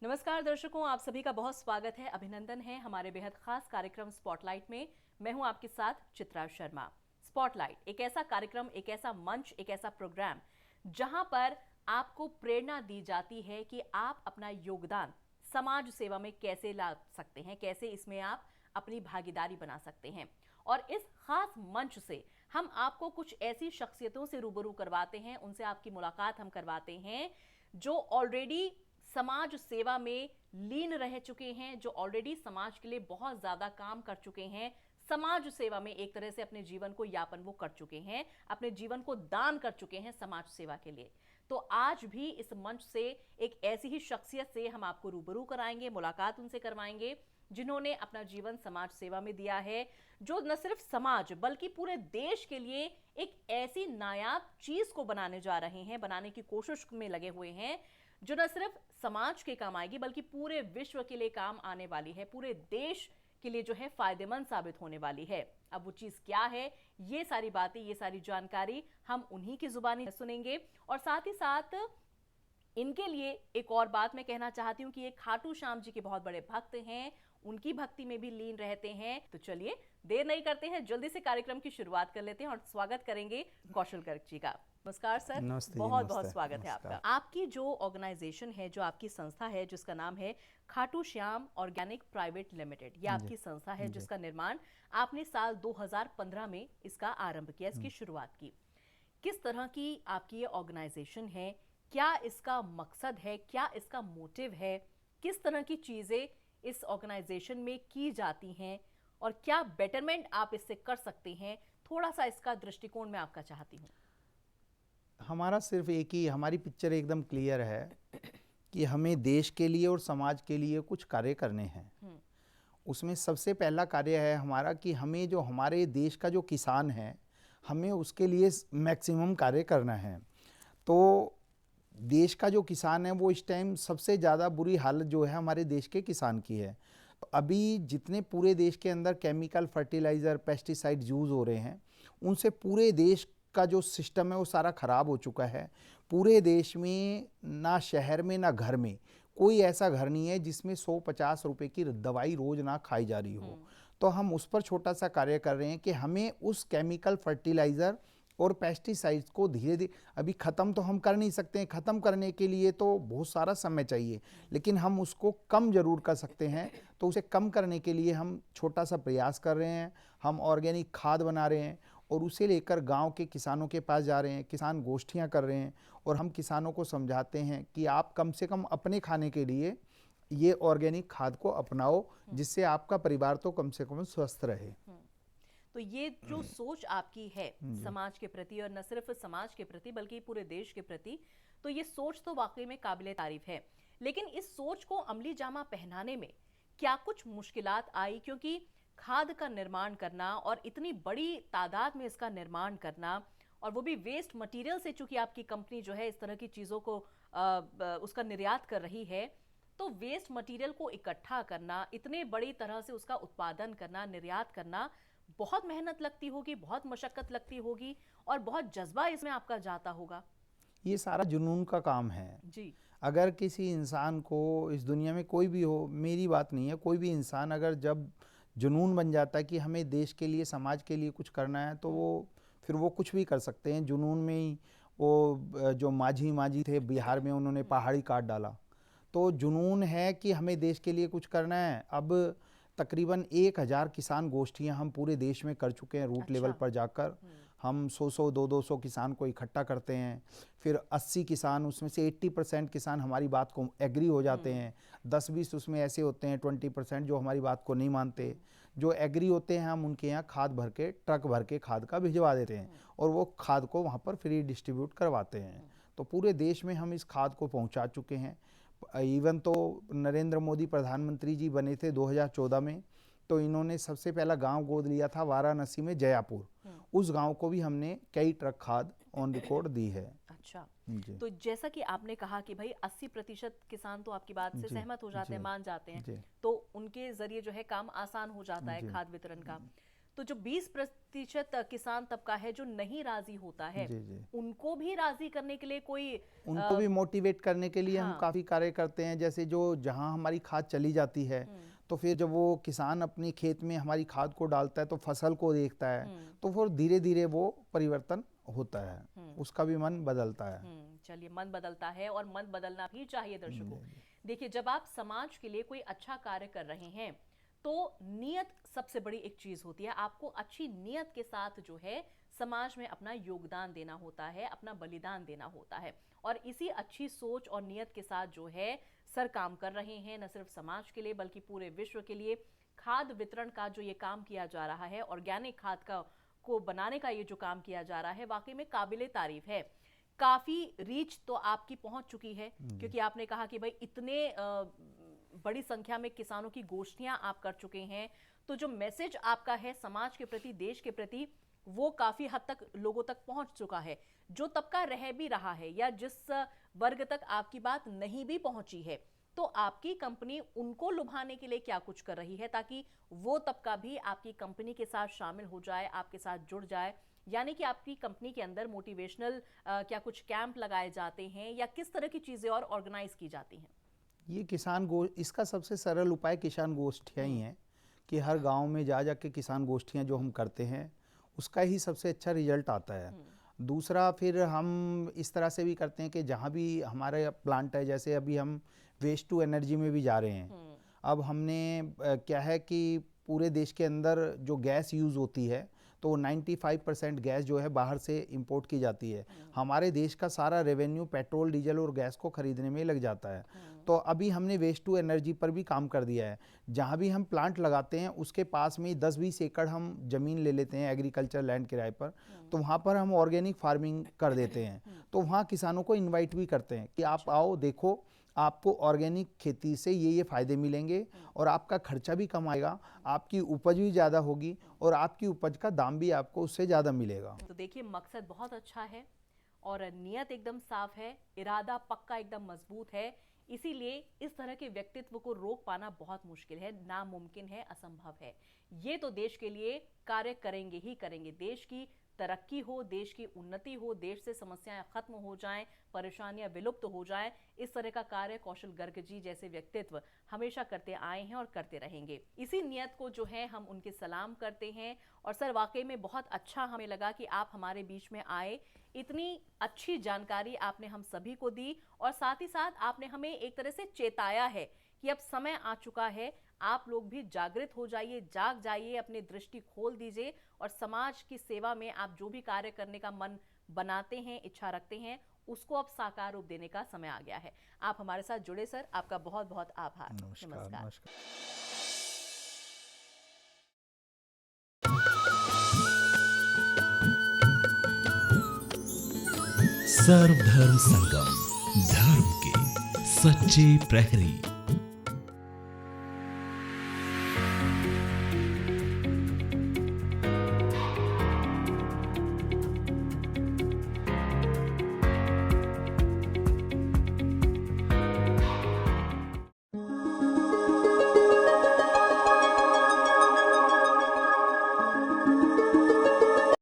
नमस्कार दर्शकों, आप सभी का बहुत स्वागत है, अभिनंदन है हमारे बेहद खास कार्यक्रम स्पॉटलाइट में। मैं हूं आपके साथ चित्रा शर्मा। स्पॉटलाइट एक ऐसा कार्यक्रम, एक ऐसा मंच, एक ऐसा प्रोग्राम जहां पर आपको प्रेरणा दी जाती है कि आप अपना योगदान समाज सेवा में कैसे ला सकते हैं, कैसे इसमें आप अपनी भागीदारी बना सकते हैं। और इस खास मंच से हम आपको कुछ ऐसी शख्सियतों से रूबरू करवाते हैं, उनसे आपकी मुलाकात हम करवाते हैं जो ऑलरेडी समाज सेवा में लीन रह चुके हैं, जो ऑलरेडी समाज के लिए बहुत ज्यादा काम कर चुके हैं, समाज सेवा में एक तरह से अपने जीवन को यापन वो कर चुके हैं, अपने जीवन को दान कर चुके हैं समाज सेवा के लिए। तो आज भी इस मंच से एक ऐसी ही शख्सियत से हम आपको रूबरू कराएंगे, मुलाकात उनसे करवाएंगे जिन्होंने अपना जीवन समाज सेवा में दिया है, जो न सिर्फ समाज बल्कि पूरे देश के लिए एक ऐसी नायाब चीज को बनाने जा रहे हैं, बनाने की कोशिश में लगे हुए हैं जो न सिर्फ समाज के काम आएगी बल्कि पूरे विश्व के लिए काम आने वाली है, पूरे देश के लिए जो है फायदेमंद साबित होने वाली है। अब वो चीज क्या है, ये सारी बातें, ये सारी जानकारी हम उन्हीं की जुबानी सुनेंगे। और साथ ही साथ इनके लिए एक और बात मैं कहना चाहती हूं कि ये खाटू श्याम जी के बहुत बड़े भक्त हैं, उनकी भक्ति में भी लीन रहते हैं। तो चलिए देर नहीं करते हैं, जल्दी से कार्यक्रम की शुरुआत कर लेते हैं और स्वागत करेंगे कौशल गर्ग जी का। नमस्कार सर, नमस्ते जी, बहुत बहुत नमस्ते। स्वागत है आपका। आपकी जो ऑर्गेनाइजेशन है, जो आपकी संस्था है, जिसका नाम है Khatu Shyam organic private limited, ये आपकी संस्था है जिसका निर्माण आपने साल 2015 में इसका आरंभ किया, इसकी शुरुआत की। किस तरह की आपकी ये ऑर्गेनाइजेशन है, क्या इसका मकसद है, क्या इसका मोटिव है, किस तरह की चीजें इस ऑर्गेनाइजेशन में की जाती हैं और क्या बेटरमेंट आप इससे कर सकते हैं, थोड़ा सा इसका दृष्टिकोण मैं आपका चाहती हूँ। हमारा सिर्फ एक ही, हमारी पिक्चर एकदम क्लियर है कि हमें देश के लिए और समाज के लिए कुछ कार्य करने हैं। उसमें सबसे पहला कार्य है हमारा कि हमें जो हमारे देश का जो किसान है, हमें उसके लिए मैक्सिमम कार्य करना है। तो देश का जो किसान है वो इस टाइम सबसे ज़्यादा बुरी हालत जो है हमारे देश के किसान की है। तो अभी जितने पूरे देश के अंदर केमिकल फर्टिलाइज़र पेस्टिसाइड यूज़ हो रहे हैं, उनसे पूरे देश का जो सिस्टम है वो सारा ख़राब हो चुका है। पूरे देश में ना शहर में ना घर में कोई ऐसा घर नहीं है जिसमें 150 रुपए की दवाई रोज़ ना खाई जा रही हो। तो हम उस पर छोटा सा कार्य कर रहे हैं कि हमें उस केमिकल फर्टिलाइज़र और पेस्टिसाइड्स को धीरे धीरे, अभी ख़त्म तो हम कर नहीं सकते हैं, ख़त्म करने के लिए तो बहुत सारा समय चाहिए, लेकिन हम उसको कम ज़रूर कर सकते हैं। तो उसे कम करने के लिए हम छोटा सा प्रयास कर रहे हैं। हम ऑर्गेनिक खाद बना रहे हैं और उसे लेकर गांव के किसानों के पास जा रहे हैं, किसान गोष्ठियां कर रहे हैं और हम किसानों को समझाते हैं कि आप कम से कम अपने खाने के लिए ये ऑर्गेनिक खाद को अपनाओ, जिससे आपका परिवार तो कम से कम स्वस्थ रहे। तो ये जो सोच आपकी है समाज के प्रति, और न सिर्फ समाज के प्रति बल्कि पूरे देश के प्रति, तो ये सोच तो वाकई में काबिले तारीफ है। लेकिन इस सोच को अमली जामा पहनाने में क्या कुछ मुश्किलात आई? क्योंकि खाद का निर्माण करना और इतनी बड़ी तादाद में इसका निर्माण करना, और वो भी वेस्ट मटेरियल से, चूंकि आपकी कंपनी जो है इस तरह की चीजों को उसका निर्यात कर रही है, तो वेस्ट मटेरियल को इकट्ठा करना, इतने बड़ी तरह से उसका उत्पादन करना, निर्यात करना, बहुत मेहनत लगती होगी, बहुत मशक्कत लगती होगी और बहुत जज्बा इसमें आपका जाता होगा। ये सारा जुनून का काम है जी। अगर किसी इंसान को, इस दुनिया में कोई भी हो, मेरी बात नहीं है, कोई भी इंसान अगर जब जुनून बन जाता है कि हमें देश के लिए समाज के लिए कुछ करना है, तो वो फिर वो कुछ भी कर सकते हैं। जुनून में ही वो जो मांझी थे बिहार में, उन्होंने पहाड़ी काट डाला। तो जुनून है कि हमें देश के लिए कुछ करना है। अब तकरीबन 1000 किसान गोष्ठियां हम पूरे देश में कर चुके हैं। रूट लेवल पर जाकर हम 100 200 किसान को इकट्ठा करते हैं। फिर 80 किसान, उसमें से 80% किसान हमारी बात को एग्री हो जाते हैं। 10-20 उसमें ऐसे होते हैं 20% जो हमारी बात को नहीं मानते। जो एग्री होते हैं हम उनके यहाँ खाद भर के, ट्रक भर के खाद का भिजवा देते हैं और वो खाद को वहाँ पर फ्री डिस्ट्रीब्यूट करवाते हैं। तो पूरे देश में हम इस खाद को पहुँचा चुके हैं। इवन तो नरेंद्र मोदी प्रधानमंत्री जी बने थे 2014 में, तो इन्होंने सबसे पहला गांव गोद लिया था वाराणसी में, जयापुर। उस गांव को भी हमने कई ट्रक खाद ऑन रिकॉर्ड दी है। अच्छा, तो जैसा कि आपने कहा कि भाई 80% किसान तो आपकी बात से सहमत हो जाते हैं, मान जाते हैं, तो उनके जरिए जो है काम आसान हो जाता है खाद वितरण का। तो तो जो 20% किसान तबका है जो नहीं राजी होता है, जी जी, उनको भी राजी करने के लिए कोई उनको भी मोटिवेट करने के लिए हम हाँ। काफ़ी कार्य करते हैं। जैसे जो जहाँ हमारी खाद चली जाती है, तो फिर जब वो किसान अपने खेत में हमारी खाद को डालता है तो फसल को देखता है, तो फिर धीरे धीरे वो परिवर्तन होता है, उसका भी मन बदलता है। चलिए, मन बदलता है और मन बदलना भी चाहिए दर्शकों। देखिए, जब आप समाज के लिए कोई अच्छा कार्य कर रहे हैं तो नियत सबसे बड़ी एक चीज होती है। आपको अच्छी नियत के साथ जो है समाज में अपना योगदान देना होता है, अपना बलिदान देना होता है। और इसी अच्छी सोच और नियत के साथ जो है सर काम कर रहे हैं, न सिर्फ समाज के लिए बल्कि पूरे विश्व के लिए। खाद वितरण का जो ये काम किया जा रहा है, ऑर्गेनिक खाद को बनाने का ये जो काम किया जा रहा है, वाकई में काबिले तारीफ है। काफी रीच तो आपकी पहुंच चुकी है, क्योंकि आपने कहा कि भाई इतने बड़ी संख्या में किसानों की गोष्ठियां आप कर चुके हैं। तो जो मैसेज आपका है समाज के प्रति, देश के प्रति, वो काफी हद तक लोगों तक पहुंच चुका है। जो तबका रह भी रहा है या जिस वर्ग तक आपकी बात नहीं भी पहुंची है, तो आपकी कंपनी उनको लुभाने के लिए क्या कुछ कर रही है ताकि वो तबका भी आपकी कंपनी के साथ शामिल हो जाए, आपके साथ जुड़ जाए? यानी कि आपकी कंपनी के अंदर मोटिवेशनल क्या कुछ कैंप लगाए जाते हैं या किस तरह की चीजें और ऑर्गेनाइज की जाती हैं? ये इसका सबसे सरल उपाय किसान गोष्ठियाँ ही हैं कि हर गांव में जा के किसान गोष्ठियाँ जो हम करते हैं उसका ही सबसे अच्छा रिजल्ट आता है। दूसरा, फिर हम इस तरह से भी करते हैं कि जहाँ भी हमारे प्लांट है, जैसे अभी हम वेस्ट टू एनर्जी में भी जा रहे हैं। अब हमने क्या है कि पूरे देश के अंदर जो गैस यूज़ होती है तो 95% गैस जो है बाहर से इंपोर्ट की जाती है। हमारे देश का सारा रेवेन्यू पेट्रोल, डीजल और गैस को खरीदने में लग जाता है। तो अभी हमने वेस्ट टू एनर्जी पर भी काम कर दिया है। जहाँ भी हम प्लांट लगाते हैं उसके पास में 10-20 एकड़ हम ज़मीन ले लेते हैं एग्रीकल्चर लैंड किराए पर, तो वहाँ पर हम ऑर्गेनिक फार्मिंग कर देते हैं। तो वहाँ किसानों को इन्वाइट भी करते हैं कि आप आओ, देखो, आपको ऑर्गेनिक खेती से ये फ़ायदे मिलेंगे और आपका खर्चा भी कम आएगा, आपकी उपज भी ज़्यादा होगी और आपकी उपज का दाम भी आपको उससे ज़्यादा मिलेगा। तो देखिए, मकसद बहुत अच्छा है और नियत एकदम साफ है, इरादा पक्का एकदम मजबूत है। इसीलिए इस तरह के व्यक्तित्व को रोक पाना बहुत मुश्किल है, नामुमकिन है, असंभव है। ये तो देश के लिए कार्य करेंगे ही करेंगे। देश की तरक्की हो, देश की उन्नति हो, देश से समस्याएं खत्म हो जाएं, परेशानियां विलुप्त हो जाएं, इस तरह का कार्य कौशल गर्ग जी जैसे व्यक्तित्व हमेशा करते आए हैं और करते रहेंगे। इसी नियत को जो है हम उनके सलाम करते हैं। और सर, वाकई में बहुत अच्छा हमें लगा कि आप हमारे बीच में आए, इतनी अच्छी जानकारी आपने हम सभी को दी और साथ ही साथ आपने हमें एक तरह से चेताया है कि अब समय आ चुका है, आप लोग भी जागृत हो जाइए, जाग जाइए, अपनी दृष्टि खोल दीजिए और समाज की सेवा में आप जो भी कार्य करने का मन बनाते हैं, इच्छा रखते हैं, उसको अब साकार रूप देने का समय आ गया है। आप हमारे साथ जुड़े सर, आपका बहुत बहुत आभार। नमस्कार। सर्वधर्म संगम, धर्म के सच्चे प्रहरी।